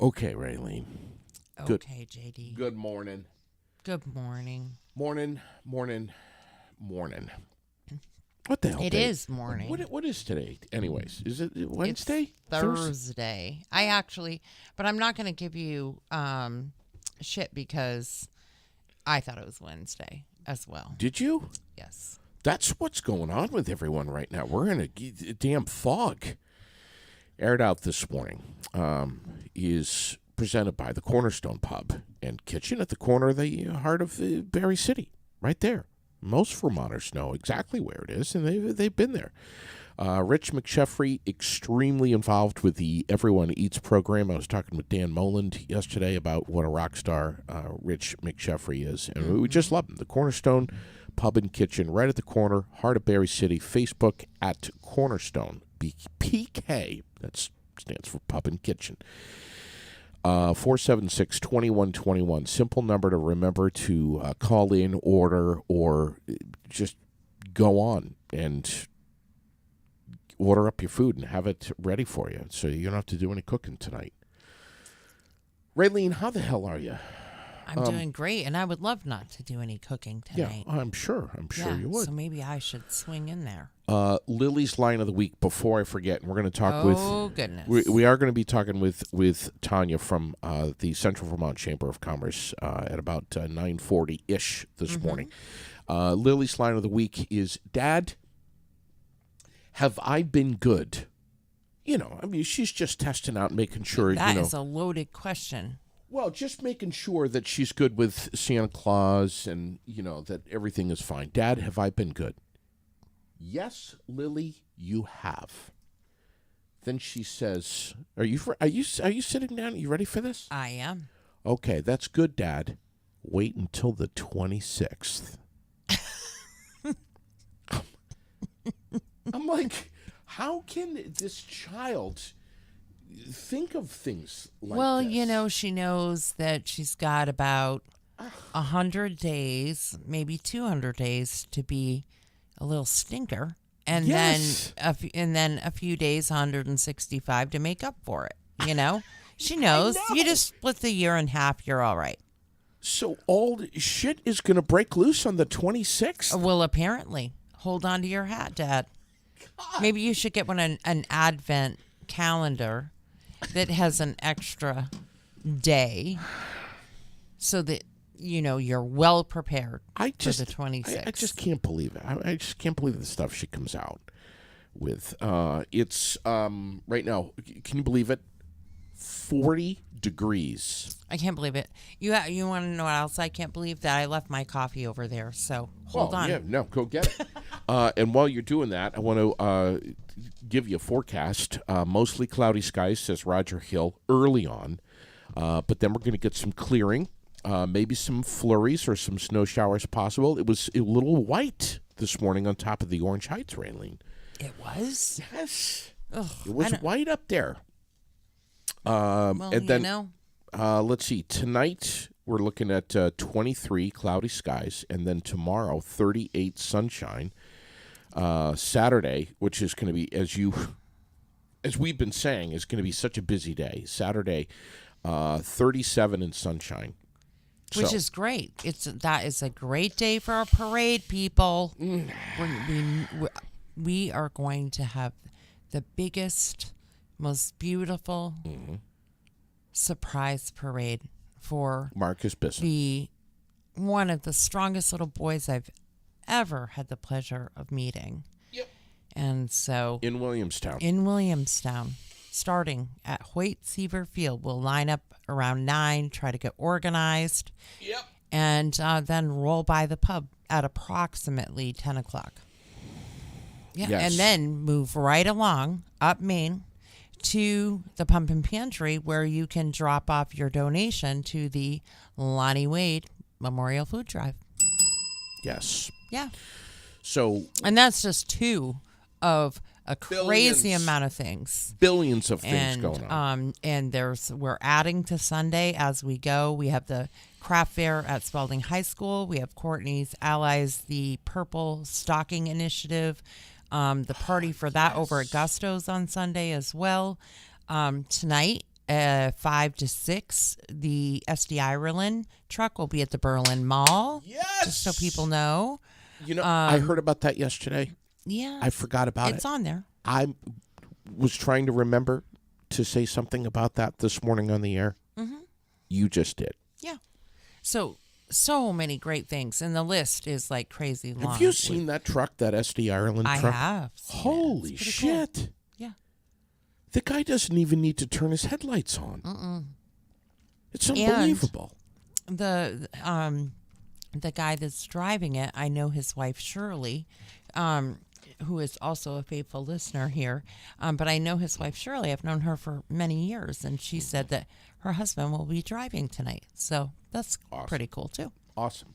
Okay, Raylene. Good. Okay, JD. Good morning. Good morning. Morning. What the hell? It day? is morning. What is today? Anyways, is it Wednesday? It's Thursday. But I'm not going to give you shit because I thought it was Wednesday as well. Did you? Yes. That's what's going on with everyone right now. We're in a damn fog. Aired Out this morning is presented by the Cornerstone Pub and Kitchen at the corner of the heart of Berry City, right there. Most Vermonters know exactly where it is, and they've been there. Rich McSheffrey, extremely involved with the Everyone Eats program. I was talking with Dan Moland yesterday about what a rock star Rich McSheffrey is, and we just love him. The Cornerstone Pub and Kitchen, right at the corner, heart of Berry City. Facebook at Cornerstone PK. That stands for Pub and Kitchen. 476-2121. Simple number to remember to call in, order, or just go on and order up your food and have it ready for you so you don't have to do any cooking tonight. Raylene, how the hell are you? I'm doing great, and I would love not to do any cooking tonight. Yeah, I'm sure you would. So maybe I should swing in there. Lily's line of the week, before I forget, and we're going to talk with... Oh, goodness. We are going to be talking with Tanya from the Central Vermont Chamber of Commerce at about 9:40-ish this morning. Lily's line of the week is, Dad, have I been good? She's just testing out, making sure, That is a loaded question. Well, just making sure that she's good with Santa Claus and, that everything is fine. Dad, have I been good? Yes, Lily, you have. Then she says, Are you sitting down? Are you ready for this? I am. Okay, that's good, Dad. Wait until the 26th. I'm like, how can this child think of things like this? She knows that she's got about 100 days, maybe 200 days to be a little stinker, and Yes. then a few days, 165 to make up for it. She knows. know. You just split the year in half, you're all right. So all the shit is going to break loose on the 26th? Well, apparently, hold on to your hat, Dad. Maybe you should get an advent calendar that has an extra day so that you're well prepared for the 26th. I just can't believe it. I just can't believe the stuff she comes out with. It's right now, can you believe it? 40 degrees. I can't believe it. You want to know what else I can't believe? That I left my coffee over there. So hold on. Yeah, no, go get it. And while you're doing that, I want to give you a forecast. Mostly cloudy skies, says Roger Hill, early on. But then we're going to get some clearing. Maybe some flurries or some snow showers possible. It was a little white this morning on top of the Orange Heights, Raylene. It was? Yes. Ugh, It was white up there. And then, let's see. Tonight, we're looking at 23 cloudy skies. And then tomorrow, 38 sunshine. Saturday, which is going to be, as we've been saying, is going to be such a busy day. Saturday, 37 in sunshine. Which is great. That is a great day for a parade, people. We are going to have the biggest, most beautiful surprise parade for Marcus Bisson, one of the strongest little boys I've ever had the pleasure of meeting. Yep. And so in Williamstown, starting at Hoyt Seaver Field, we'll line up around 9, try to get organized. Yep. And then roll by the pub at approximately 10 o'clock. Yeah. Yes. And then move right along up Main to the Pump and Pantry, where you can drop off your donation to the Lonnie Wade Memorial Food Drive. Yes. Yeah. So, and that's just two of a crazy Billions. amount of things. Billions of things going on. And we're adding to Sunday as we go. We have the craft fair at Spalding High School. We have Courtney's Allies, the Purple Stocking Initiative. The party for that over at Gusto's on Sunday as well. Tonight 5 to 6, the SD Ireland truck will be at the Berlin Mall. Yes. Just so people know. You know, I heard about that yesterday. Yeah. I forgot about it. It's on there. I was trying to remember to say something about that this morning on the air. Mm-hmm. You just did. Yeah. So many great things. And the list is like crazy long. Have you seen that truck, that SD Ireland I truck? have. seen it. Holy It's pretty cool. shit. Yeah. The guy doesn't even need to turn his headlights on. It's unbelievable. The guy that's driving it, I know his wife Shirley, who is also a faithful listener here. But I know his wife Shirley. I've known her for many years, and she said that her husband will be driving tonight. So that's pretty cool too. Awesome.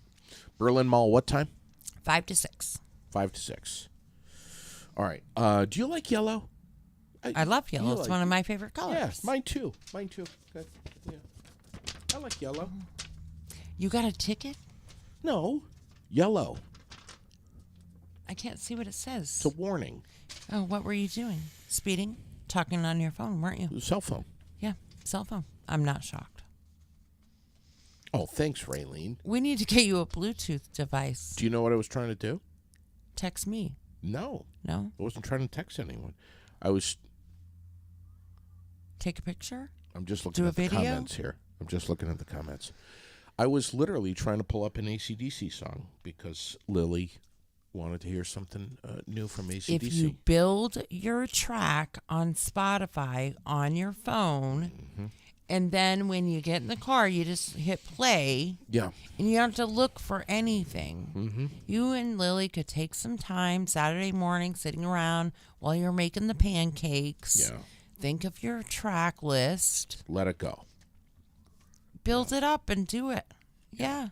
Berlin Mall, what time? 5 to 6. 5 to 6. All right. Do you like yellow? I love yellow. you It's like one it. of my favorite colors. Yeah, mine too. Mine too. Good. Yeah. I like yellow. You got a ticket? No, yellow. I can't see what it says. It's a warning. Oh, what were you doing? Speeding? Talking on your phone, weren't you? Cell phone. Yeah, cell phone. I'm not shocked. Oh, thanks, Raylene. We need to get you a Bluetooth device. Do you know what I was trying to do? Text me. No, No? I wasn't trying to text anyone. I'm Take a picture? just looking Do a at the video? comments here. I'm just looking at the comments. I was literally trying to pull up an AC/DC song because Lily wanted to hear something new from AC/DC. If you build your track on Spotify on your phone, and then when you get in the car, you just hit play, Yeah. and you don't have to look for anything. You and Lily could take some time Saturday morning sitting around while you're making the pancakes. Yeah. Think of your track list, Let it go. build it up, and do it. Yeah.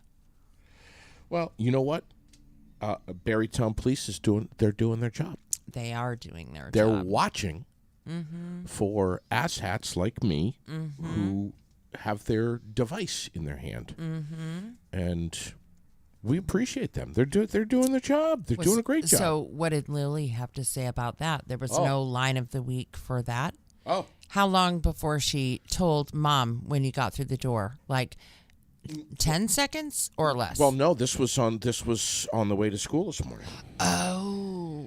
Well, you know what? Barrytown Police is doing their job. They are doing their They're job. watching for asshats like me who have their device in their hand, and we appreciate them. They're doing their job. They're doing a great job. So, what did Lily have to say about that? There was no line of the week for that. Oh, How long before she told Mom when you got through the door? Like 10 seconds or less? well, no. This was on the way to school this morning. Oh,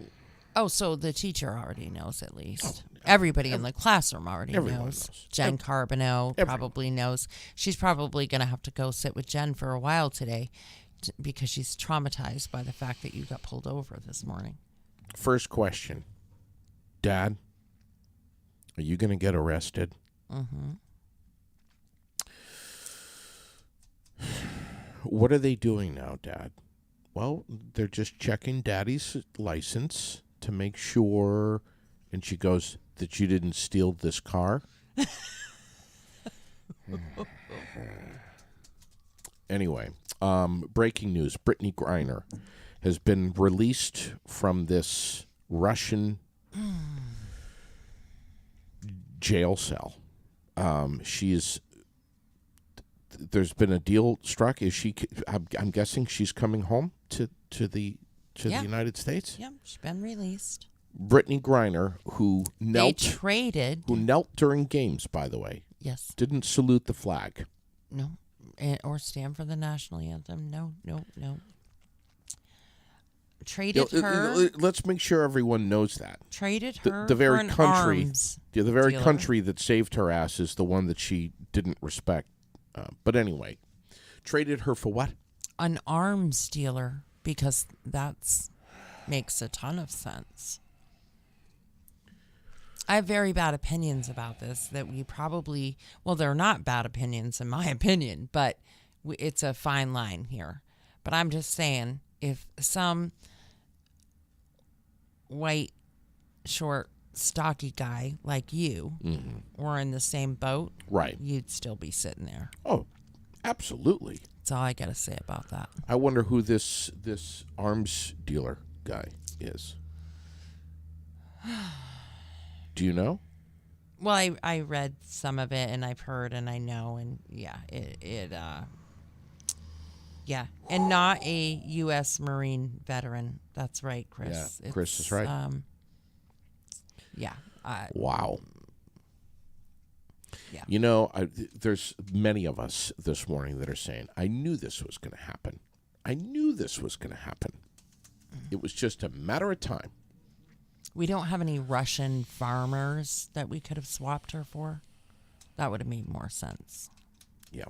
so the teacher already knows at least. Everybody in the classroom already everyone knows. knows. Jen Carbonneau Everyone. probably knows. She's probably going to have to go sit with Jen for a while today because she's traumatized by the fact that you got pulled over this morning. First question, Dad, are you going to get arrested? What are they doing now, Dad? Well, they're just checking Daddy's license to make sure, and she goes, that you didn't steal this car. Anyway, breaking news. Brittany Griner has been released from this Russian jail cell. There's been a deal struck. I'm guessing she's coming home to the United States. Yep, she's been released. Brittany Griner, who They traded. knelt during games, by the way, Yes. didn't salute the flag. No. Or stand for the national anthem. No. Traded her. Let's make sure everyone knows that. Traded her The very for an country, arms the very dealer. country that saved her ass is the one that she didn't respect. But anyway, traded her for what? An arms dealer, because that's makes a ton of sense. I have very bad opinions about this that we probably, well, they're not bad opinions in my opinion, but it's a fine line here. But I'm just saying, if some white, short, stocky guy like you were in the same boat, Right. you'd still be sitting there. Oh, absolutely. That's all I got to say about that. I wonder who this arms dealer guy is. Do you know? Well, I read some of it, and I've heard, and I know, and yeah, yeah, and not a U.S. Marine veteran. That's right, Chris. Yeah, Chris is right. Yeah. Wow. Yeah. You know, there's many of us this morning that are saying, I knew this was going to happen. I knew this was going to happen. It was just a matter of time. We don't have any Russian farmers that we could have swapped her for. That would have made more sense. Yeah.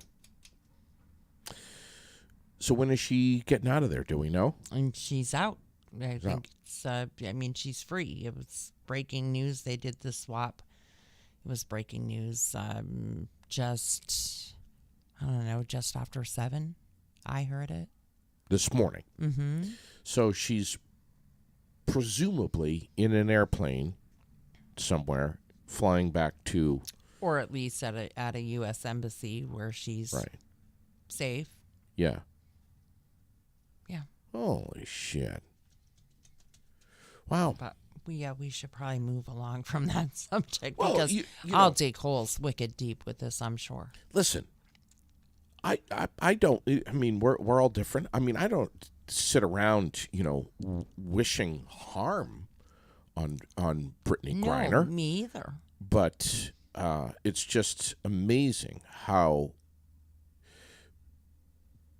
So when is she getting out of there? Do we know? And she's out. I think it's, I mean, she's free. It was breaking news. They did the swap. It was breaking news just, I don't know, just after 7. I heard it. This morning. Mm-hmm. So she's presumably in an airplane somewhere flying back to... Or at least at a U.S. embassy where she's safe. Yeah. Yeah. Holy shit. Wow. But we should probably move along from that subject Well, because you I'll know, dig holes wicked deep with this, I'm sure. listen, I don't, I mean, we're all different. I mean, I don't sit around, wishing harm on Brittany Griner. No, me either. But it's just amazing how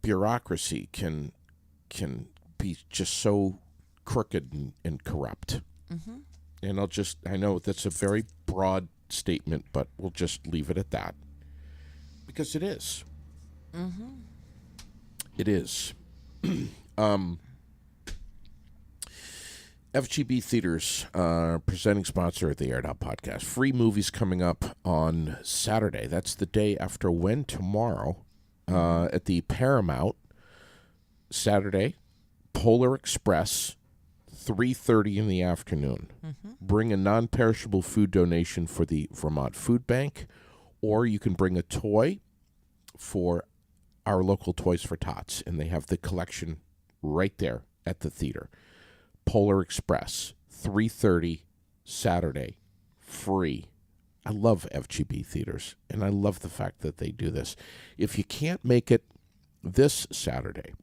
bureaucracy can be just so crooked and corrupt. Mm-hmm. And I know that's a very broad statement, but we'll just leave it at that. Because it is. Mm-hmm. It is. FGB Theaters, presenting sponsor of the Aired Out Podcast. Free movies coming up on Saturday. That's the day after when? Tomorrow. At the Paramount. Saturday. Polar Express. 3:30 in the afternoon. Mm-hmm. Bring a non-perishable food donation for the Vermont Food Bank. Or you can bring a toy for our local Toys for Tots. And they have the collection right there at the theater. Polar Express, 3:30 Saturday, free. I love FGB Theaters, and I love the fact that they do this. If you can't make it this Saturday,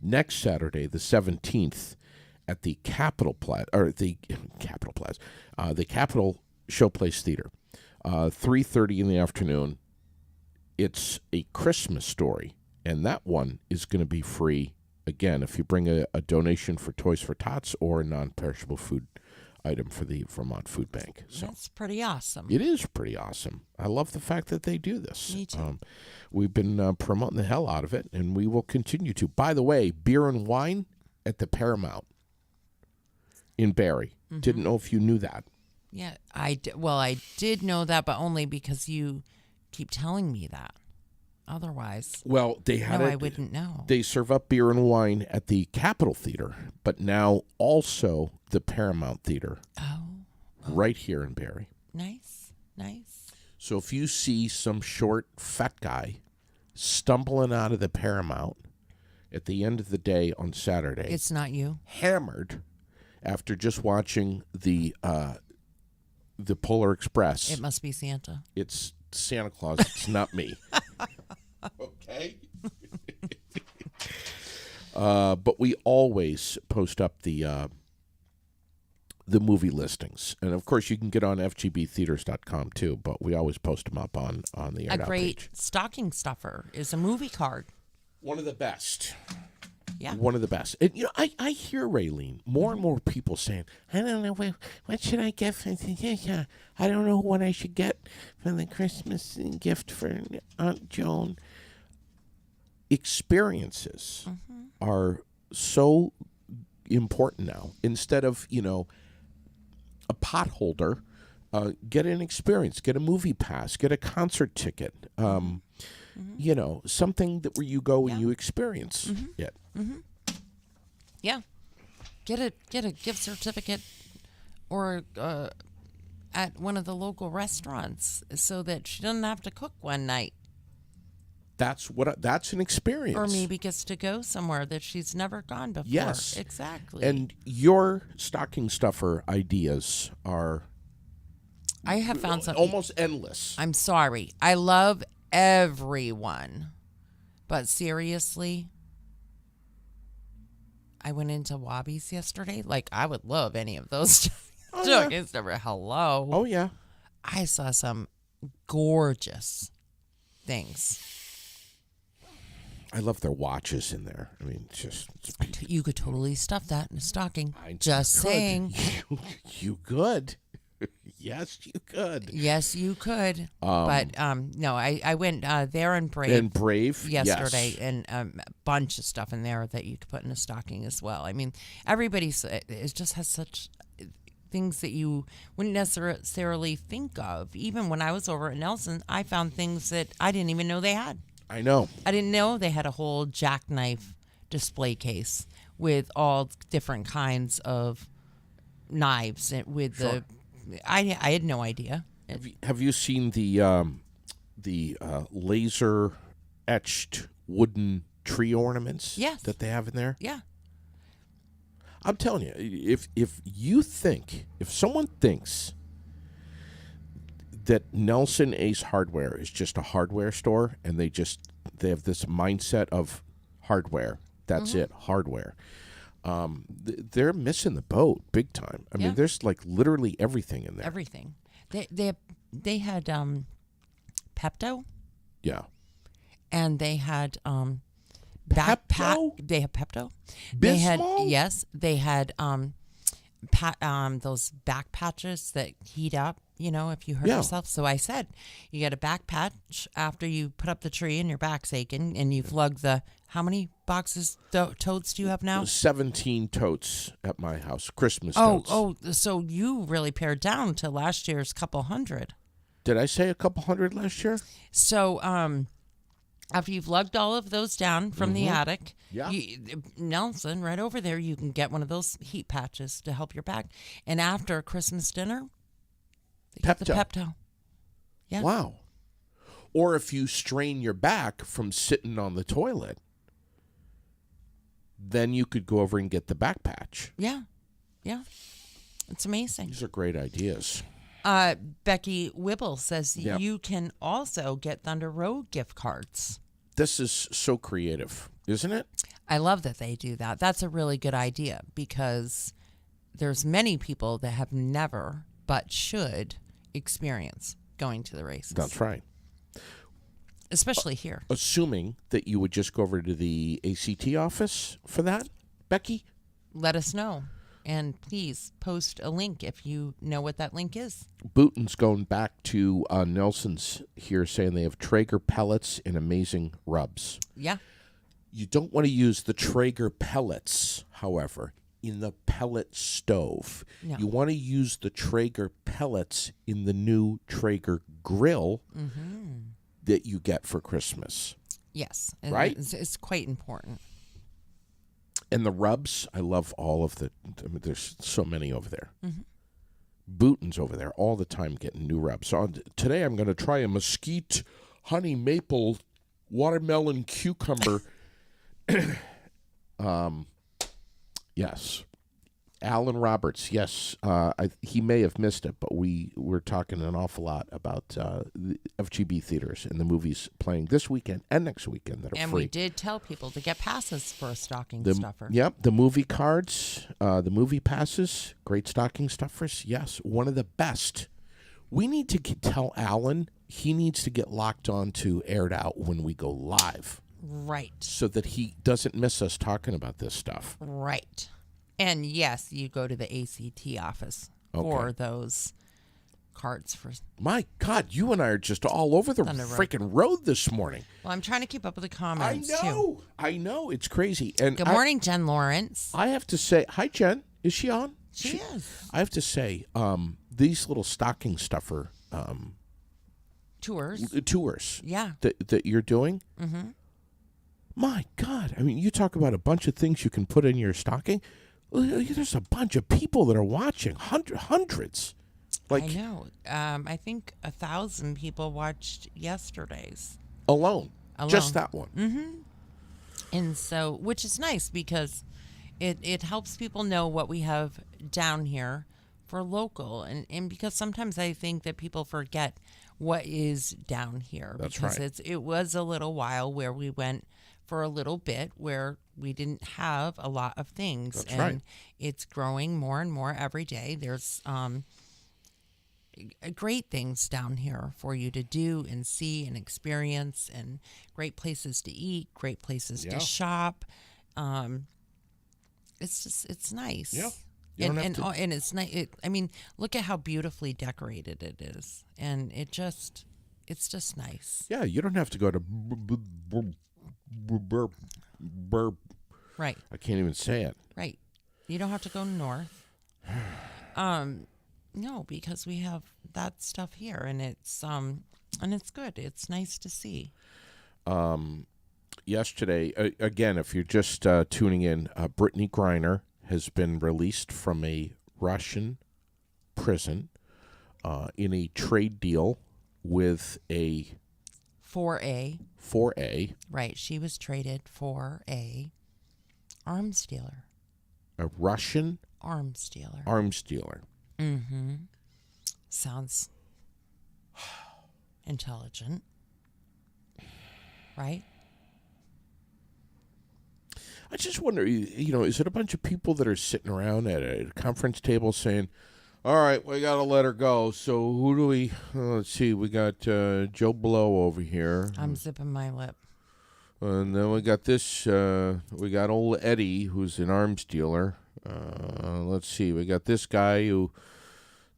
next Saturday, the 17th, at the Capitol Showplace Theater, 3:30 in the afternoon. It's A Christmas Story, and that one is going to be free. Again, if you bring a donation for Toys for Tots or a non-perishable food item for the Vermont Food Bank. So that's pretty awesome. it is pretty awesome. I love the fact that they do this. Me too. We've been promoting the hell out of it, and we will continue to. By the way, beer and wine at the Paramount in Barrie. Mm-hmm. Didn't know if you knew that. Yeah, I did know that, but only because you keep telling me that. Otherwise, well, they had I wouldn't know. They serve up beer and wine at the Capitol Theater, but now also the Paramount Theater. Oh. Right here in Barrie. Nice. So if you see some short, fat guy stumbling out of the Paramount at the end of the day on Saturday, it's not you. Hammered after just watching the Polar Express. It must be Santa. It's Santa Claus. It's not me. Okay. But we always post up the movie listings, and of course you can get on fgbtheaters.com too. But we always post them up on the Aired A Out great page. stocking stuffer is a movie card. One of the best. Yeah. One of the best. And, I hear, Raylene, more and more people saying, I don't know, what should I get for I don't know what I should get for the Christmas gift for Aunt Joan. Experiences are so important now. Instead of, a pot holder, get an experience, get a movie pass, get a concert ticket. Something that where you go and you experience it. Mm-hmm. Yeah, get a gift certificate, or at one of the local restaurants, so that she doesn't have to cook one night. That's an experience. Or maybe gets to go somewhere that she's never gone before. Yes, exactly. And your stocking stuffer ideas are, I have found something almost endless. I'm sorry. I love everyone. But seriously, I went into Wobby's yesterday. Like, I would love any of those. Oh, yeah. Hello. Oh, yeah. I saw some gorgeous things. I love their watches in there. I mean, You could totally stuff that in a stocking. I Just could. saying. You could. Yes, you could. Yes, you could. But no, I went there and Brave. And Brave Yesterday, yes. and a bunch of stuff in there that you could put in a stocking as well. I mean, everybody's it just has such things that you wouldn't necessarily think of. Even when I was over at Nelson, I found things that I didn't even know they had. I know. I didn't know they had a whole jackknife display case with all different kinds of knives with Sure. I had no idea. Have you seen the laser etched wooden tree ornaments Yes. that they have in there? Yeah. I'm telling you, if someone thinks that Nelson Ace Hardware is just a hardware store and they have this mindset of hardware, that's it, hardware. They're missing the boat big time. I Yeah. mean, there's like literally everything in there. Everything. They had Pepto, Yeah. and they had Pepto? They had Pepto. They had Bismol? They had those back patches that heat up. You know, if you hurt Yeah. yourself. So I said, you get a back patch after you put up the tree and your back's aching, and you've lugged the how many boxes totes do you have now? 17 totes at my house, Christmas Oh, totes. so you really pared down to last year's couple hundred. Did I say a couple hundred last year? So, after you've lugged all of those down from the attic, Yeah. Nelson, right over there, you can get one of those heat patches to help your back. And after Christmas dinner, they get the Pepto. Pepto. Yeah. Wow. Or if you strain your back from sitting on the toilet, then you could go over and get the back patch. Yeah. Yeah. It's amazing. These are great ideas. Becky Wibble says Yep. you can also get Thunder Road gift cards. This is so creative, isn't it? I love that they do that. That's a really good idea because there's many people that have never but should experience going to the races. That's right. Especially here. Assuming that you would just go over to the ACT office for that, Becky? Let us know. And please post a link if you know what that link is. Booton's going back to Nelson's here saying they have Traeger pellets and amazing rubs. Yeah. You don't want to use the Traeger pellets, however, in the pellet stove. No. You want to use the Traeger pellets in the new Traeger grill that you get for Christmas. Yes. Right? It's quite important. And the rubs, I love all of there's so many over there. Booton's over there all the time getting new rubs. So today I'm going to try a mesquite, honey maple, watermelon, cucumber. Yes. Alan Roberts, yes. He may have missed it, but we're talking an awful lot about the FGB theaters and the movies playing this weekend and next weekend that are And free. we did tell people to get passes for a stocking stuffer. Yep, the movie cards, the movie passes, great stocking stuffers. Yes, one of the best. We need to tell Alan he needs to get locked on to Aired Out when we go live Right. so that he doesn't miss us talking about this stuff. Right. And yes, you go to the ACT office for those cards for. My God, you and I are just all over the Thunder Road. freaking road this morning. Well, I'm trying to keep up with the I comments too. know. I know. It's crazy. And Good morning, Jen Lawrence. I have to say, hi, Jen. Is she on? She is. I have to say, these little stocking stuffer Tours. tours Yeah. that you're doing. Mm-hmm. My God, I mean, you talk about a bunch of things you can put in your stocking. There's a bunch of people that are watching, hundreds. I know. I think 1,000 people watched yesterday's. Alone. Just that one. And so, which is nice because it helps people know what we have down here for local. And because sometimes I think that people forget what is down here. That's because right. it was a little while where we went for a little bit where we didn't have a lot of things. That's and right. it's growing more and more every day. There's great things down here for you to do and see and experience, and great places to eat, great places Yeah. to shop. It's nice. Yeah. You don't have to- and it's nice. I mean, look at how beautifully decorated it is, and it's just nice. Yeah, you don't have to go to Right. I can't even say it. Right. You don't have to go north. No, because we have that stuff here, and it's good. It's nice to see. Yesterday, again, if you're just tuning in, Brittany Griner has been released from a Russian prison in a trade deal with a 4A. 4A, Right. She was traded for a arms dealer. a Russian Arms dealer. arms dealer. Mm-hmm. Sounds intelligent. Right? I just wonder, is it a bunch of people that are sitting around at a conference table saying, all right, we got to let her go. So who do we, let's see, we got Joe Blow over here. I'm zipping my lip. And then we got this, we got old Eddie, who's an arms dealer. Let's see, we got this guy who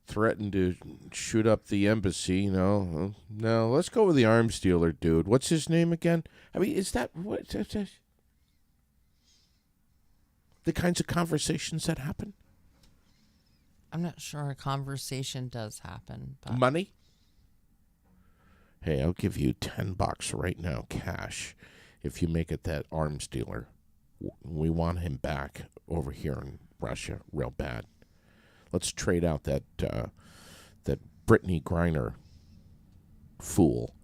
threatened to shoot up the embassy. No, let's go with the arms dealer dude. What's his name again? I mean, is that what the kinds of conversations that happen? I'm not sure a conversation does happen, but Money? Hey, I'll give you $10 right now, cash, if you make it that arms dealer. We want him back over here in Russia real bad. Let's trade out that Brittany Griner fool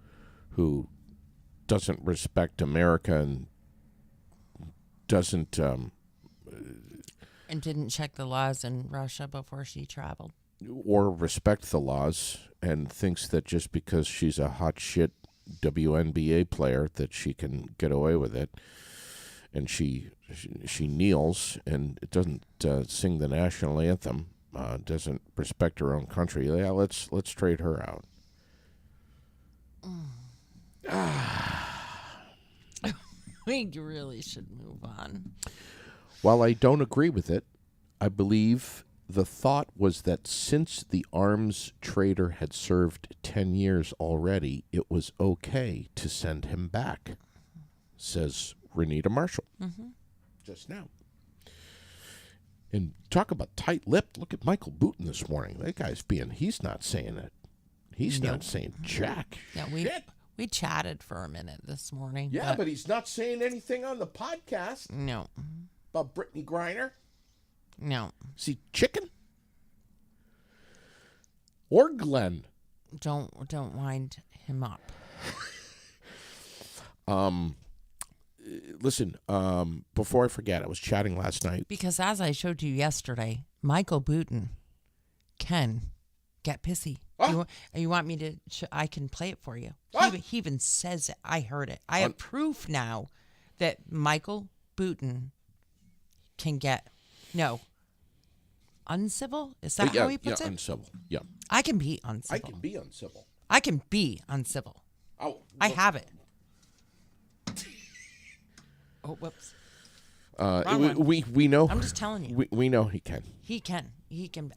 who doesn't respect America and doesn't and didn't check the laws in Russia before she traveled. or respect the laws and thinks that just because she's a hot shit WNBA player that she can get away with it. And she kneels and doesn't sing the national anthem, doesn't respect her own country. Yeah, let's trade her out. We really should move on. While I don't agree with it, I believe the thought was that since the arms trader had served 10 years already, it was okay to send him back, says Renita Marshall just now. And talk about tight-lipped. Look at Michael Booten this morning. That guy's he's not saying it. He's not saying jack. Yeah, we chatted for a minute this morning. Yeah, but he's not saying anything on the podcast no, about Brittany Griner. no, Is he chicken? Or Glenn? don't wind him up. Listen, before I forget, I was chatting last night. Because as I showed you yesterday, Michael Booten can get pissy. What? You want me to? I can play it for you. What? He even says it. I heard it. I have proof now that Michael Booten can get uncivil. Is that how he puts it? Uncivil. Yeah, I can be uncivil. I can be uncivil. I can be uncivil. Oh, I have it. Oh, whoops. Wrong one. We know. I'm just telling you. We know he can. He can. He can.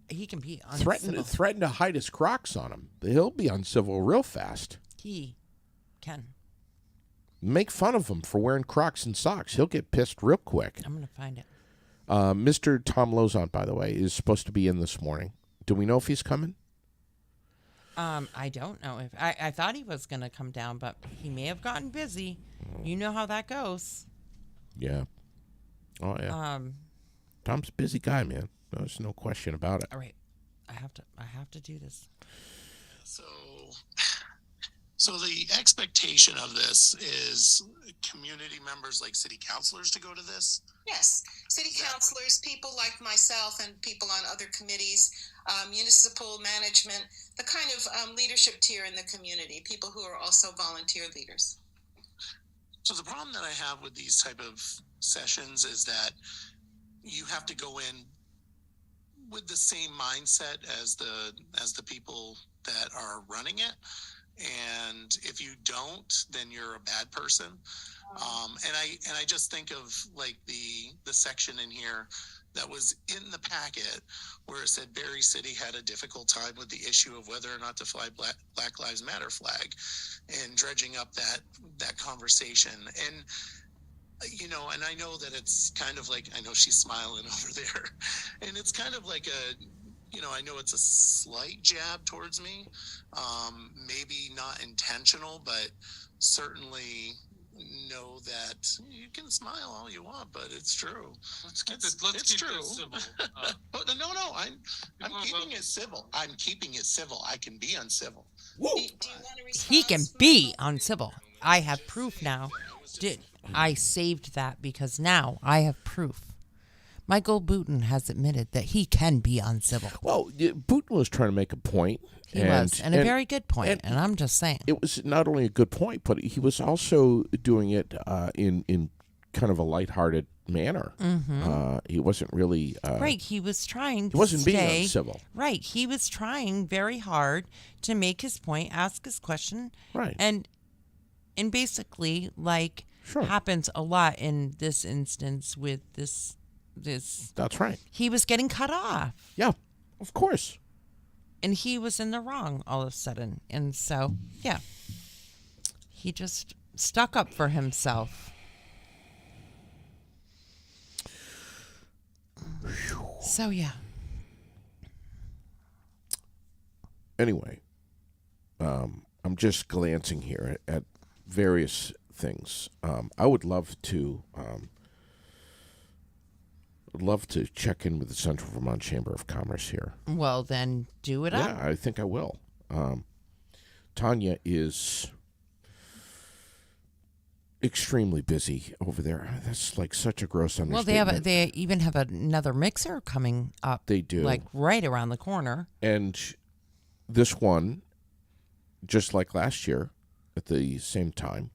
He can be uncivil. Threaten to hide his Crocs on him. He'll be uncivil real fast. He can. Make fun of him for wearing Crocs and socks. He'll get pissed real quick. I'm gonna find it. Mr. Tom Lozon, by the way, is supposed to be in this morning. Do we know if he's coming? I don't know if I thought he was gonna come down, but he may have gotten busy. You know how that goes. Yeah. Oh yeah. Tom's a busy guy, man. There's no question about it. All right, I have to do this. So the expectation of this is community members like city councilors to go to this? Yes, city councilors, people like myself and people on other committees, municipal management, the kind of leadership tier in the community, people who are also volunteer leaders. So the problem that I have with these type of sessions is that you have to go in with the same mindset as the people that are running it. And if you don't, then you're a bad person. And I just think of like the section in here that was in the packet where it said Berry City had a difficult time with the issue of whether or not to fly Black Lives Matter flag, and dredging up that conversation. And and I know that it's kind of like, I know she's smiling over there, and it's kind of like I know it's a slight jab towards me, maybe not intentional, but certainly know that you can smile all you want, but it's true. Let's keep It's it true. civil. But no, I'm keeping it civil. I'm keeping it civil. I can be uncivil. Do you want to respond? He can be uncivil. I have proof now. I saved that because now I have proof. Michael Booten has admitted that he can be uncivil. Well, Booten was trying to make a point. He was, and a very good point. And I'm just saying. It was not only a good point, but he was also doing it in kind of a lighthearted manner. Mm-hmm. He wasn't really... right, he was trying to He wasn't being stay, uncivil. Right, he was trying very hard to make his point, ask his question. Right. And basically, like, Sure. happens a lot in this instance with this. That's right. He was getting cut off. Yeah, of course. And he was in the wrong all of a sudden. And so, yeah, he just stuck up for himself. So, yeah. Anyway, I'm just glancing here at various things. I would love to check in with the Central Vermont Chamber of Commerce here. Well, then do it up. Yeah, I think I will. Tanya is extremely busy over there. That's like such a gross understatement. Well, they even have another mixer coming up. They do. Like right around the corner. And this one, just like last year at the same time,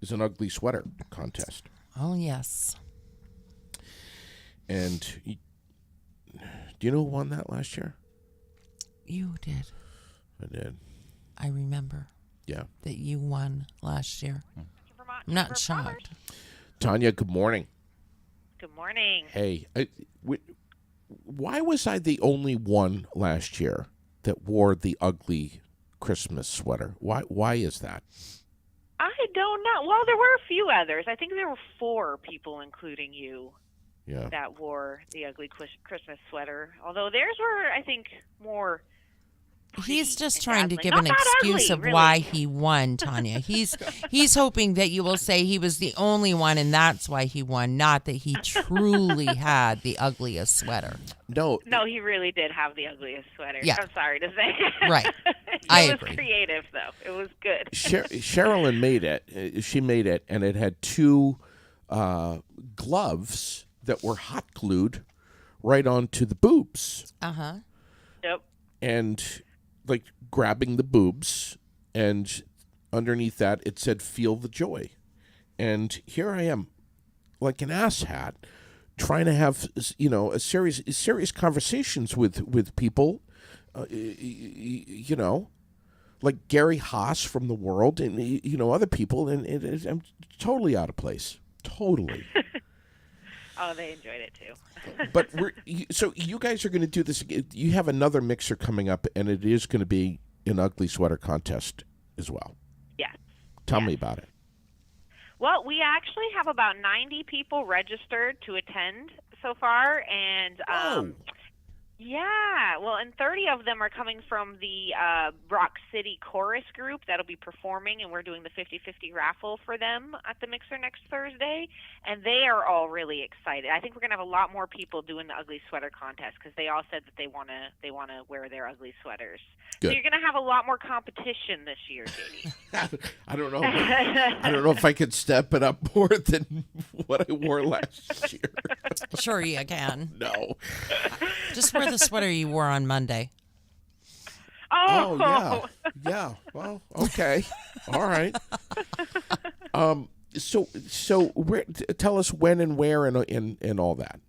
is an ugly sweater contest. Oh, yes. And do you know who won that last year? You did. I did. I remember Yeah. that you won last year. I'm not shocked. Tanya, good morning. Good morning. Hey, why was I the only one last year that wore the ugly Christmas sweater? Why is that? I don't know. Well, there were a few others. I think there were 4 people, including you, Yeah. that wore the ugly Christmas sweater. Although theirs were, I think, more. He's just and trying to dazzling. give Not an that excuse ugly, of really. why he won, Tanya. He's hoping that you will say he was the only one and that's why he won, not that he truly had the ugliest sweater. No. No, he really did have the ugliest sweater. Yeah. I'm sorry to say. Right. It I was agree. creative, though. It was good. Sherilyn made it. She made it, and it had 2 gloves that were hot glued right onto the boobs. Uh-huh. Yep. And like grabbing the boobs, and underneath that it said "Feel the Joy." And here I am, like an asshat, trying to have serious conversations with people, like Gary Haas from The World, and other people, and I'm totally out of place, totally. Oh, they enjoyed it, too. But so you guys are going to do this. You have another mixer coming up, and it is going to be an ugly sweater contest as well. Yes. Tell me about it. Well, we actually have about 90 people registered to attend so far, and yeah, well, and 30 of them are coming from the Rock City Chorus group that'll be performing, and we're doing the 50-50 raffle for them at the Mixer next Thursday, and they are all really excited. I think we're gonna have a lot more people doing the ugly sweater contest because they all said that they wanna wear their ugly sweaters. Good. So you're gonna have a lot more competition this year, JD. I don't know. I don't know if I could step it up more than what I wore last year. Sure you can. No. Just wear the sweater you wore on Monday. Oh, Yeah. Well, okay. All right. So tell us when and where and all that.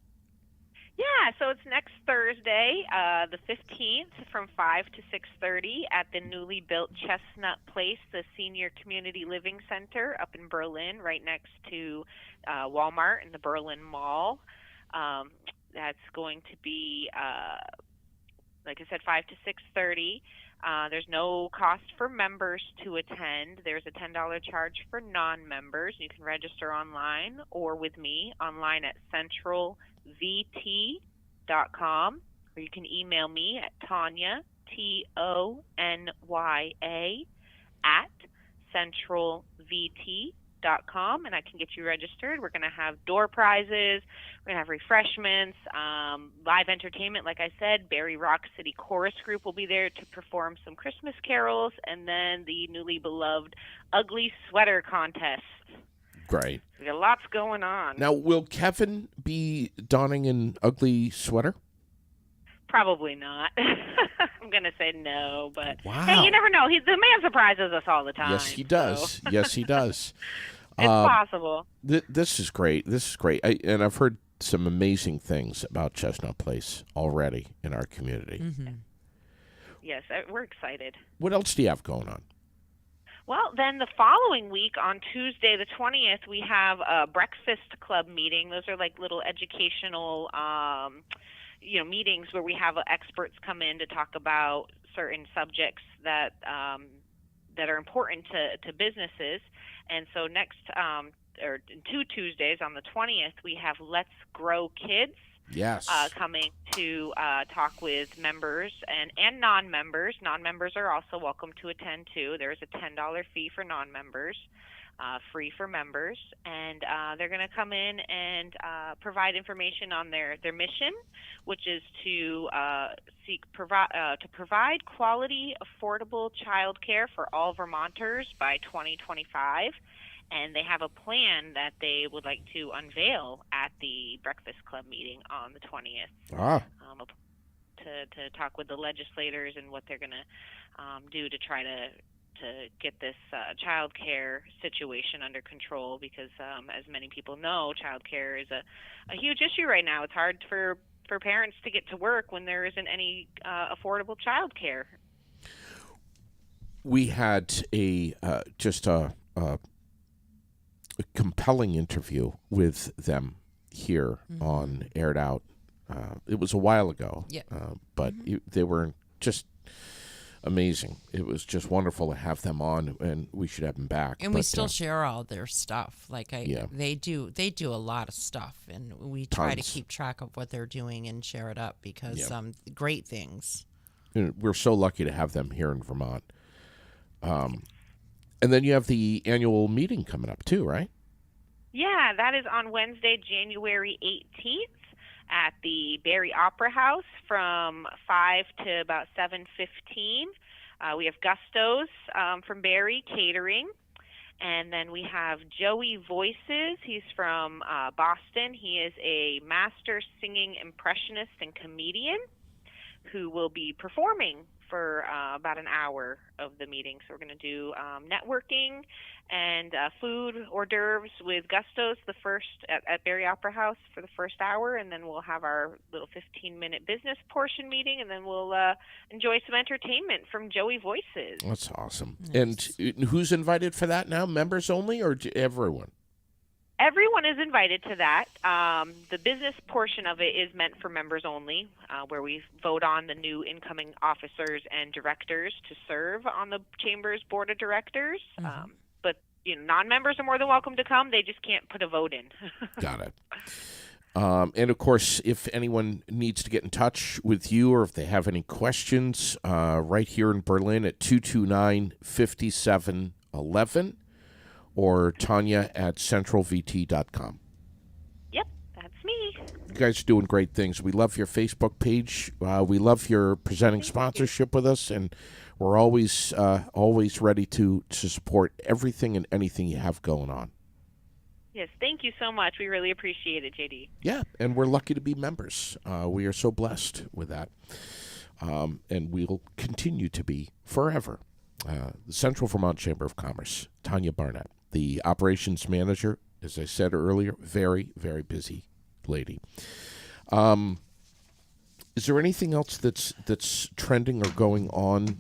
so it's next Thursday, the 15th, from 5 to 6:30 at the newly built Chestnut Place, the Senior Community Living Center up in Berlin, right next to Walmart in the Berlin Mall. That's going to be, like I said, 5 to 6:30. There's no cost for members to attend. There's a $10 charge for non-members. You can register online or with me online at centralvt.com, or you can email me at Tonya, TONYA, at centralvt.com, and I can get you registered. We're going to have door prizes. We're going to have refreshments, live entertainment. Like I said, Barry Rock City Chorus Group will be there to perform some Christmas carols, and then the newly beloved Ugly Sweater Contest. Great. We got lots going on. Now, will Kevin be donning an ugly sweater? Probably not. I'm going to say no, but Wow. hey, you never know. The man surprises us all the time. Yes, he does. So Yes, he does. it's possible. This is great. This is great. And I've heard some amazing things about Chestnut Place already in our community. Yes, we're excited. What else do you have going on? Well, then the following week on Tuesday the 20th, we have a breakfast club meeting. Those are like little educational meetings where we have experts come in to talk about certain subjects that are important to businesses. And so next, or 2 Tuesdays on the 20th, we have Let's Grow Kids Yes. coming to talk with members and non-members. Non-members are also welcome to attend too. There's a $10 fee for non-members. Free for members, and they're going to come in and provide information on their mission, which is to provide quality, affordable child care for all Vermonters by 2025. And they have a plan that they would like to unveil at the Breakfast Club meeting on the 20th. To talk with the legislators and what they're going to do to try to get this child care situation under control, because as many people know, child care is a huge issue right now. It's hard for parents to get to work when there isn't any affordable child care. We had a compelling interview with them here on Aired Out. It was a while ago, but they were just amazing. It was just wonderful to have them on, and we should have them back. And we still share all their stuff. Yeah. They do a lot of stuff, and we try to Tons. keep track of what they're doing and share it up because great things. And we're so lucky to have them here in Vermont. And then you have the annual meeting coming up too, right? Yeah, that is on Wednesday, January 18th at the Barry Opera House from 5 to about 7:15. We have Gustos from Barry Catering. And then we have Joey Voices. He's from Boston. He is a master singing impressionist and comedian who will be performing for about an hour of the meeting. So we're going to do networking and food hors d'oeuvres with Gustos at Barry Opera House for the first hour, and then we'll have our little 15-minute business portion meeting, and then we'll enjoy some entertainment from Joey Voices. That's awesome. Nice. And who's invited for that now? Members only or everyone? Everyone is invited to that. The business portion of it is meant for members only, where we vote on the new incoming officers and directors to serve on the Chamber's Board of Directors. But non-members are more than welcome to come. They just can't put a vote in. Got it. And, of course, if anyone needs to get in touch with you or if they have any questions, right here in Berlin at 229-5711. Or Tonya at centralvt.com. Yep, that's me. You guys are doing great things. We love your Facebook page. We love your presenting sponsorship with us, and we're always ready to support everything and anything you have going on. Yes, thank you so much. We really appreciate it, JD. Yeah, and we're lucky to be members. We are so blessed with that, and we'll continue to be forever. The Central Vermont Chamber of Commerce, Tonya Barnett, the operations manager, as I said earlier, very, very busy lady. Is there anything else that's trending or going on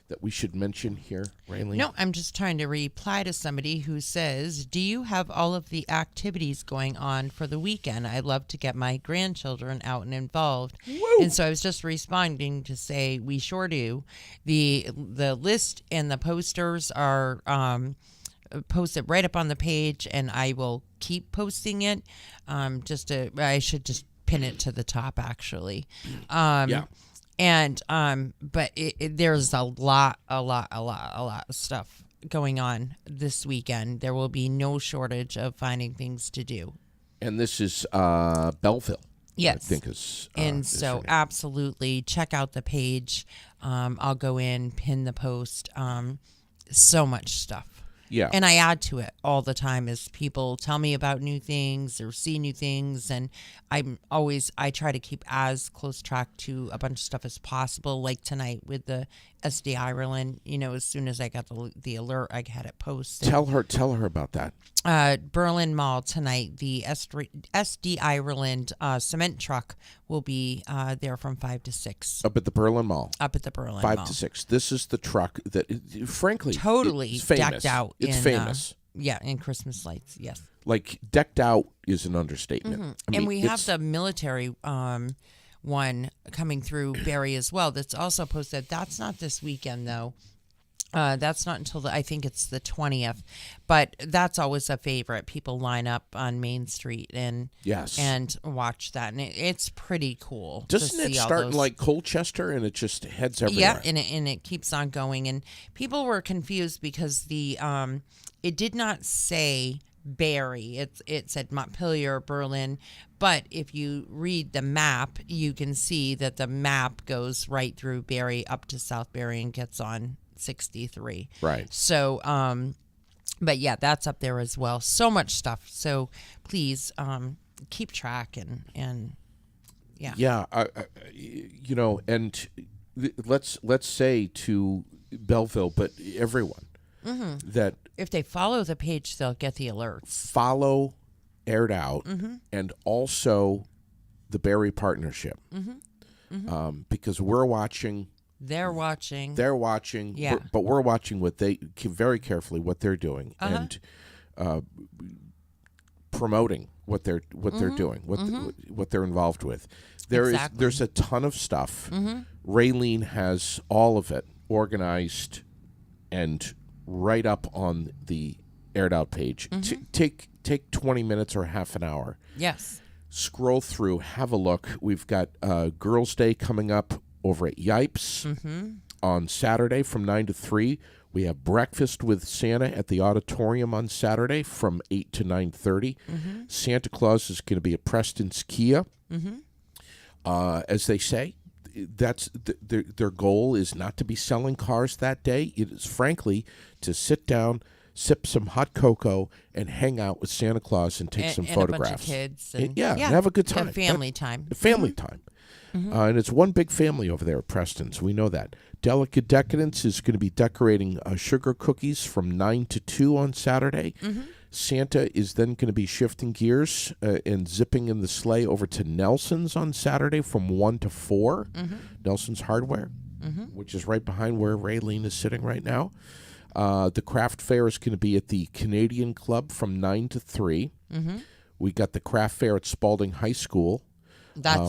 that we should mention here, Raylene? No, I'm just trying to reply to somebody who says, do you have all of the activities going on for the weekend? I'd love to get my grandchildren out and involved. Woo! And so I was just responding to say, we sure do. The list and the posters are posted right up on the page, and I will keep posting it. I should just pin it to the top, actually. Yeah. And but there's a lot of stuff going on this weekend. There will be no shortage of finding things to do. And this is Belleville. Yes. I think is. And is so her name. absolutely check out the page. I'll go in, pin the post. So much stuff. Yeah. And I add to it all the time as people tell me about new things or see new things. And I try to keep as close track to a bunch of stuff as possible. Like tonight with the SD Ireland, as soon as I got the alert, I had it posted. Tell her about that. Berlin Mall tonight, the SD Ireland cement truck will be there from 5 to 6. Up at the Berlin Mall. Up at the Berlin 5 Mall. to 6. This is the truck that, frankly, Totally it's famous. decked out. It's in, famous. in Christmas lights, yes. Like, decked out is an understatement. Mm-hmm. I mean, And we have it's- the military one coming through Barrie as well. That's also posted. That's not this weekend though. That's not until I think it's the 20th. But that's always a favorite. People line up on Main Street and Yes. watch that, and it's pretty cool. Doesn't to it see all start in those- like Colchester and it just heads everywhere? Yeah, and it keeps on going. And people were confused because it did not say Barrie. It said Montpelier, Berlin. But if you read the map, you can see that the map goes right through Barrie up to South Barrie and gets on 63. Right. So, but yeah, that's up there as well. So much stuff. So please keep track and yeah. Yeah, and let's say to Belleville, but everyone Mm-hmm. that If they follow the page, they'll get the alerts. follow Aired Out Mm-hmm. and also the Barrie Partnership, because we're watching. They're watching. They're watching, Yeah. but we're watching very carefully what they're doing Uh-huh. and promoting what they're doing, what they're involved with. Exactly. There's a ton of stuff. Raylene has all of it organized and right up on the Aired Out page. Take 20 minutes or half an hour. Yes. Scroll through, have a look. We've got Girls' Day coming up over at Yipes on Saturday from 9 to 3. We have breakfast with Santa at the auditorium on Saturday from 8 to 9:30. Santa Claus is going to be at Preston's Kia. As they say, that's their goal is not to be selling cars that day. It is frankly to sit down, sip some hot cocoa, and hang out with Santa Claus and take some and photographs. a bunch of kids. And, and have a good time. Have family time. Family time. And it's one big family over there at Preston's. We know that. Delicate Decadence is going to be decorating sugar cookies from 9 to 2 on Saturday. Santa is then going to be shifting gears and zipping in the sleigh over to Nelson's on Saturday from 1 to 4. Nelson's Hardware, which is right behind where Raylene is sitting right now. The craft fair is going to be at the Canadian Club from 9 to 3. We got the craft fair at Spalding High School.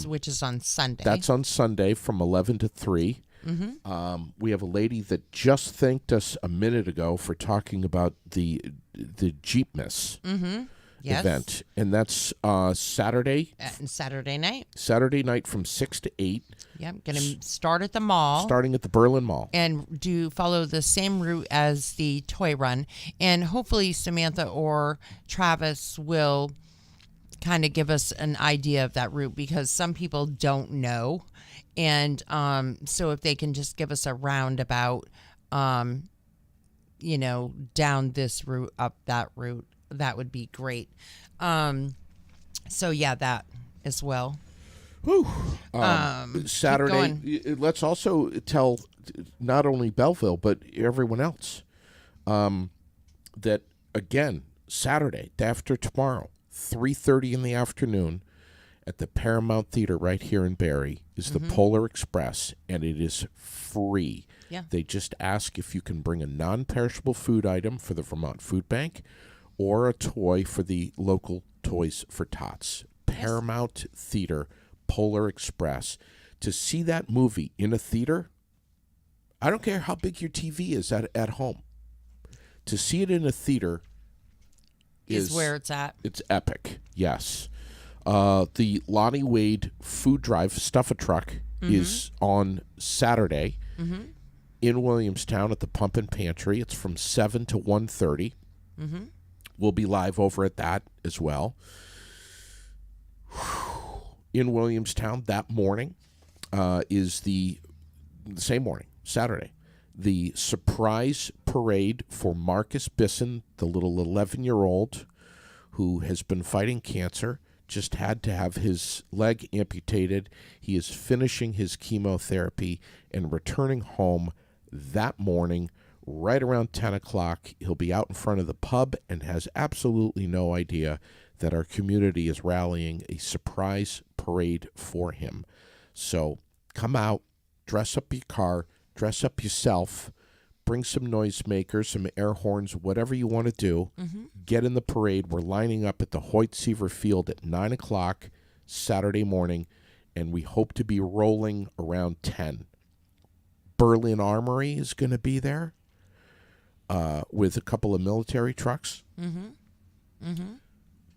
Which is on Sunday. That's on Sunday from 11 to 3. We have a lady that just thanked us a minute ago for talking about the Jeepmas yes. event, and that's Saturday Saturday night. Saturday night from 6 to 8, Yep. Going to start at the mall. starting at the Berlin Mall. And do follow the same route as the toy run. And hopefully Samantha or Travis will kind of give us an idea of that route, because some people don't know. And so if they can just give us a roundabout, down this route, up that route, that would be great. So yeah, that as well. Saturday, let's also tell not only Belleville but everyone else that again Saturday, day after tomorrow, 3:30 in the afternoon at the Paramount Theater right here in Barrie is the Polar Express, and it is free. Yeah. They just ask if you can bring a non-perishable food item for the Vermont Food Bank or a toy for the local Toys for Tots. Paramount Theater, Polar Express. To see that movie in a theater, I don't care how big your TV is at home. To see it in a theater Is where it's at. It's epic, yes. The Lonnie Wade Food Drive Stuff-A-Truck is on Saturday in Williamstown at the Pump and Pantry. It's from 7 to 1:30. We'll be live over at that as well. In Williamstown that morning is the same morning, Saturday, the surprise parade for Marcus Bisson, the little 11-year-old who has been fighting cancer, just had to have his leg amputated. He is finishing his chemotherapy and returning home that morning right around 10 o'clock. He'll be out in front of the pub and has absolutely no idea that our community is rallying a surprise parade for him. So come out, dress up your car, dress up yourself, bring some noisemakers, some air horns, whatever you want to do. Get in the parade. We're lining up at the Hoyt Seaver Field at 9 o'clock Saturday morning, and we hope to be rolling around 10. Berlin Armory is going to be there with a couple of military trucks.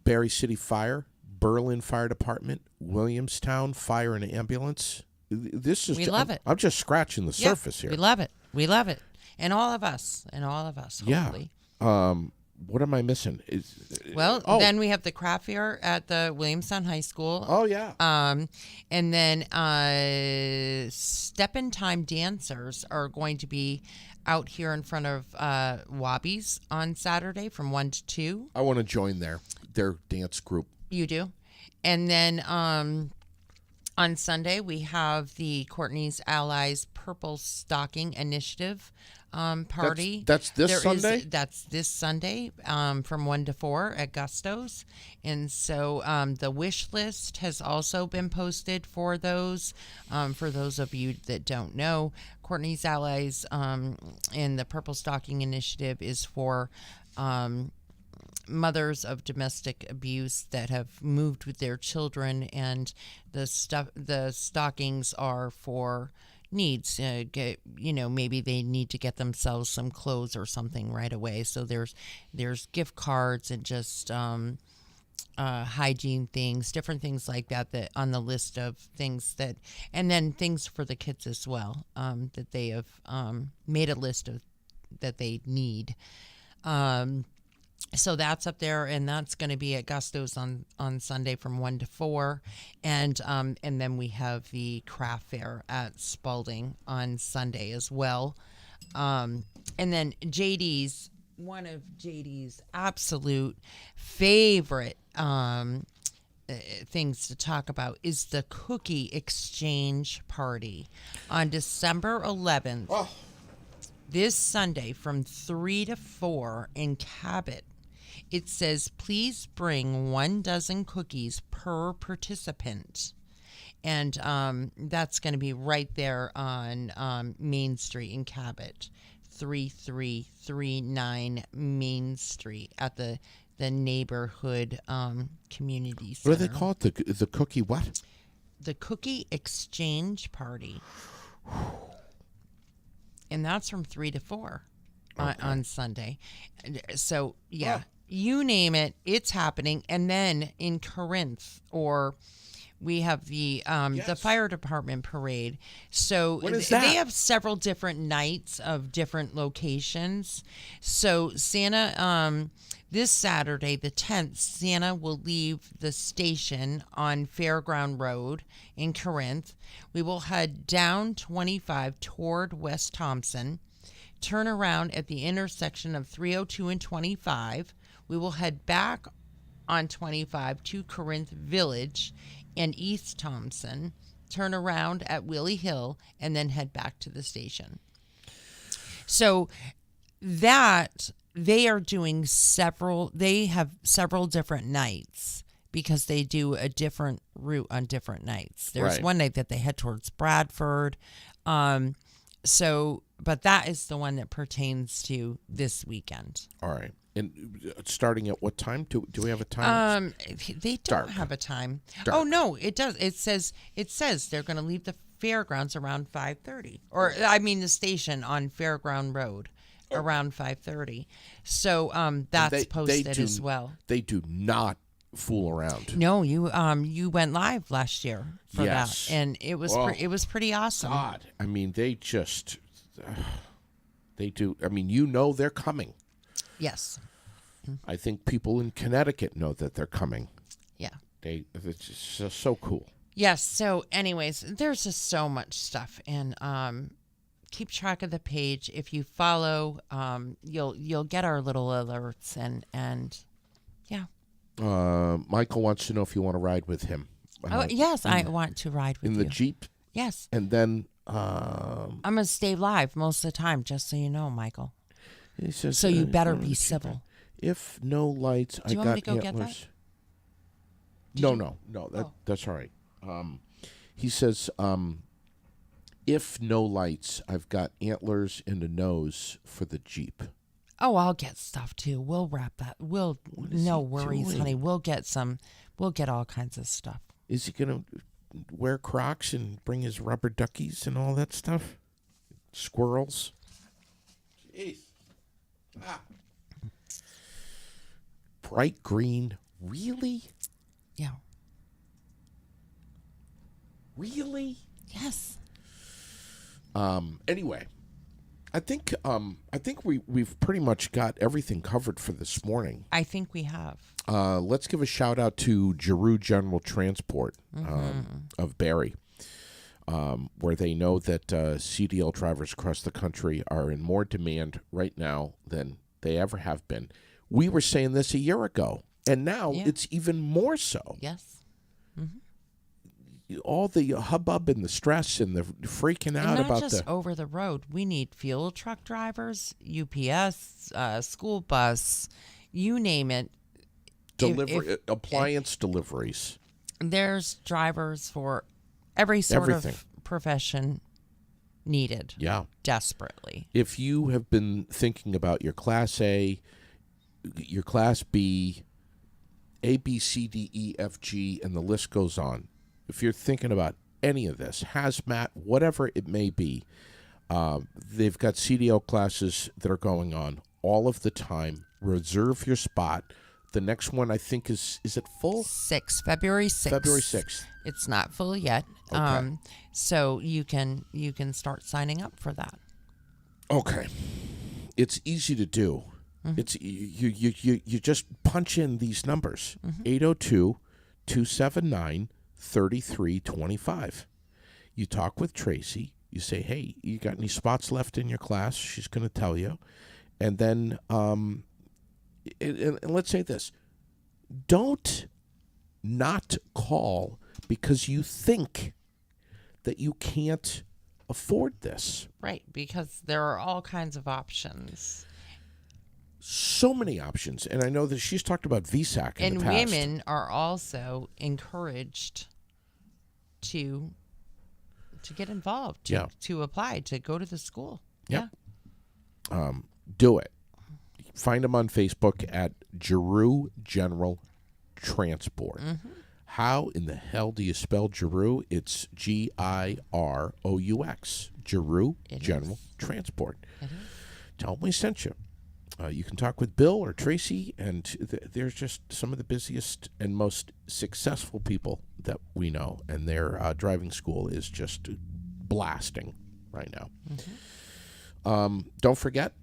Barrie City Fire, Berlin Fire Department, Williamstown Fire and Ambulance. This is We love it. I'm just scratching the surface here. We love it. We love it. And all of us. Hopefully. What am I missing? Well, then we have the craft fair at the Williamstown High School. Oh, yeah. And then Step in Time dancers are going to be out here in front of Wobbies on Saturday from 1 to 2. I want to join their dance group. You do. And then on Sunday, we have the Courtney's Allies Purple Stocking Initiative party. That's this Sunday? That's this Sunday from 1 to 4 at Gusto's. And so the wish list has also been posted for those. For those of you that don't know, Courtney's Allies and the Purple Stocking Initiative is for mothers of domestic abuse that have moved with their children, and the stockings are for needs. Maybe they need to get themselves some clothes or something right away. So there's gift cards and just hygiene things, different things like that on the list of things that, and then things for the kids as well, that they have made a list of that they need. So that's up there, and that's going to be at Gusto's on Sunday from 1 to 4, and then we have the craft fair at Spalding on Sunday as well, and then one of JD's absolute favorite things to talk about is the cookie exchange party on December 11th. Oh. This Sunday from 3 to 4 in Cabot. It says, please bring 1 dozen cookies per participant. And that's going to be right there on Main Street in Cabot, 3339 Main Street at the neighborhood community center. What do they call it? The cookie what? The Cookie Exchange Party. And that's from 3 to 4 on Sunday. So, yeah. You name it, it's happening. And then in Corinth, we have the fire department parade. So what is that? They have several different nights of different locations. So Santa, this Saturday, the 10th, Santa will leave the station on Fairground Road in Corinth. We will head down 25 toward West Thompson, turn around at the intersection of 302 and 25. We will head back on 25 to Corinth Village and East Thompson, turn around at Willie Hill, and then head back to the station. So that they are doing they have several different nights because they do a different route on different nights. There's Right. one night that they head towards Bradford. But that is the one that pertains to this weekend. All right. And starting at what time? Do we have a time? They don't Dark. have a time. Dark. Oh no, it does. It says they're going to leave the fairgrounds around 5:30, or I mean the station on Fairground Road around 5:30. So that's They posted do- as well. They do not fool around. No, you went live last year for Yes. that, and it was Whoa. it was pretty awesome. God, I mean, they just they do. I mean, they're coming. Yes, I think people in Connecticut know that they're coming. yeah. It's just so cool. Yes. So, anyways, there's just so much stuff, and keep track of the page. If you follow, you'll get our little alerts, and yeah. Michael wants to know if you want to ride with him. Oh yes, I want to ride with in you. the Jeep, Yes, and then I'm gonna stay live most of the time, just so you know, Michael. he says, So you better be Jeep. civil. If no lights, you I want got me to go get that? antlers. Did No, you- no, Oh. that's all right. He says, if no lights, I've got antlers in the nose for the Jeep. Oh, I'll get stuff too. We'll wrap that. is No he worries, doing? honey. We'll get some. We'll get all kinds of stuff. Is he gonna wear Crocs and bring his rubber duckies and all that stuff? Squirrels. Jeez. Ah. Bright green. Really? Yeah. Really? Yes. Anyway, I think we've pretty much got everything covered for this morning. I think we have. Let's give a shout out to Giroux General Transport of Barrie, where they know that CDL drivers across the country are in more demand right now than they ever have been. We were saying this a year ago, and now Yeah. it's even more so. Yes. All the hubbub and the stress and the freaking out And not about just the over the road. We need fuel truck drivers, UPS, school bus, you name it. delivery if- appliance deliveries. There's drivers for every sort Everything. of profession needed Yeah. desperately. If you have been thinking about your Class A, your Class B, A, B, C, D, E, F, G, and the list goes on. If you're thinking about any of this, hazmat, whatever it may be, they've got CDL classes that are going on all of the time. Reserve your spot. The next one, I think, is it full? February 6th. February 6th. It's not full yet. Okay. So you can start signing up for that. Okay, it's easy to do. It's you just punch in these numbers: 802-279-3325. You talk with Tracy. You say, "Hey, you got any spots left in your class?" She's going to tell you, and then and let's say this: don't not call because you think that you can't afford this. Right, because there are all kinds of options. So many options, and I know that she's talked about VSAC in And the past. women are also encouraged to get involved, Yeah. to apply, to go to the school. Yep. Do it. Find them on Facebook at Giroux General Transport. How in the hell do you spell Giroux? It's Girous. Giroux It General is. Transport. It is. Tell them we sent you. You can talk with Bill or Tracy, and they're just some of the busiest and most successful people that we know, and their driving school is just blasting right now. Don't forget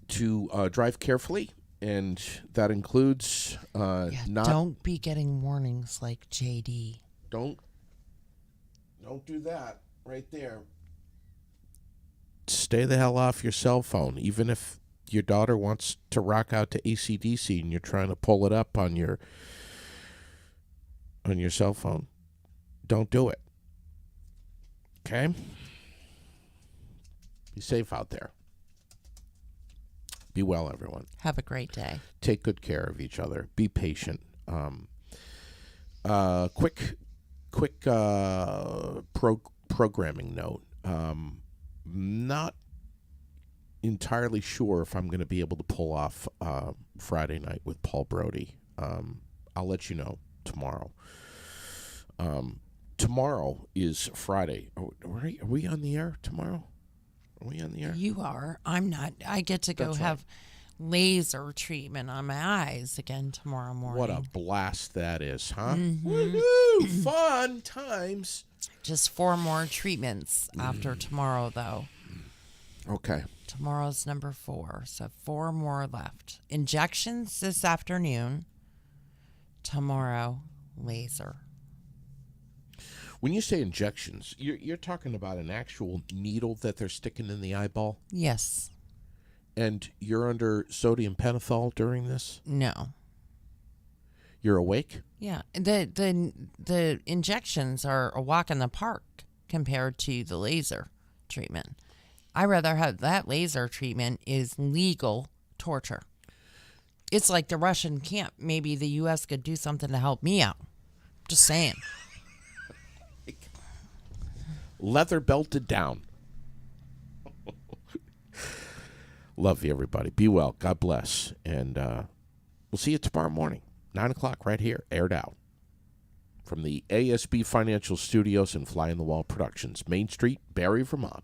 to drive carefully, and that includes not Don't be getting warnings like JD. don't do that right there. Stay the hell off your cell phone, even if your daughter wants to rock out to AC/DC and you're trying to pull it up on your cell phone. Don't do it. Okay? Be safe out there. Be well, everyone. Have a great day. Take good care of each other. Be patient. Quick programming note. Not entirely sure if I'm going to be able to pull off Friday night with Paul Brody. I'll let you know tomorrow. Tomorrow is Friday. Are we on the air tomorrow? Are we on the air? You are. I'm not. I get to go That's right. have laser treatment on my eyes again tomorrow morning. What a blast that is, huh? Mm-hmm. Woohoo! Fun times. Just 4 more treatments after tomorrow, though. Okay. Tomorrow's number 4, so 4 more left. Injections this afternoon. Tomorrow, laser. When you say injections, you're talking about an actual needle that they're sticking in the eyeball? Yes. And you're under sodium pentothal during this? No. You're awake? Yeah. The injections are a walk in the park compared to the laser treatment. I rather have that laser treatment is legal torture. It's like the Russian camp. Maybe the U.S. could do something to help me out. Just saying. Leather belted down. Love you, everybody. Be well. God bless. And we'll see you tomorrow morning, 9 o'clock, right here, aired out. From the ASB Financial Studios and Fly on the Wall Productions, Main Street, Barrie, Vermont.